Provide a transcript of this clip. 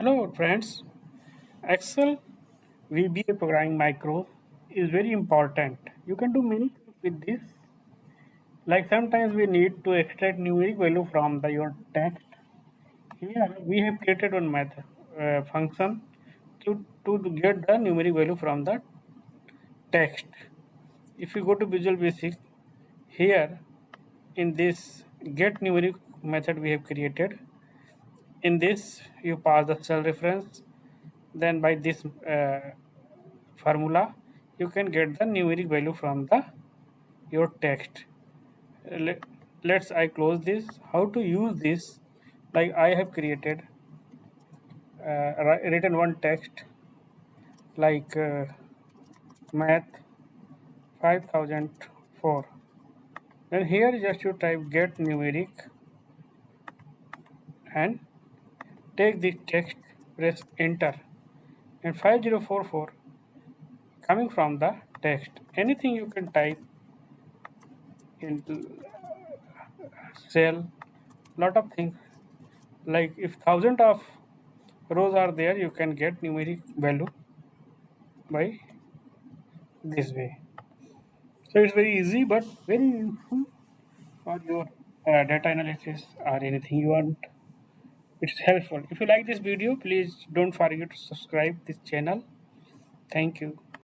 Hello friends, Excel VBA programming micro is very important. You can do many things with this. Like sometimes we need to extract numeric value from your text. Here we have created one method function to get the numeric value from the text. If you go to Visual Basic, here in this get numeric method we have created. In this you pass the cell reference. Then by this formula you can get the numeric value from the your text. Let, let's I close this. How to use this? Like I have created written one text like math 5004. Then here just you type get numeric and take the text, press enter, and 5044 coming from the text. Anything you can type in cell, lot of things. Like if thousand of rows are there, you can get numeric value by this way. So it's very easy but very useful for your data analysis or anything you want. It's helpful. If you like this video, please don't forget to subscribe this channel. Thank you.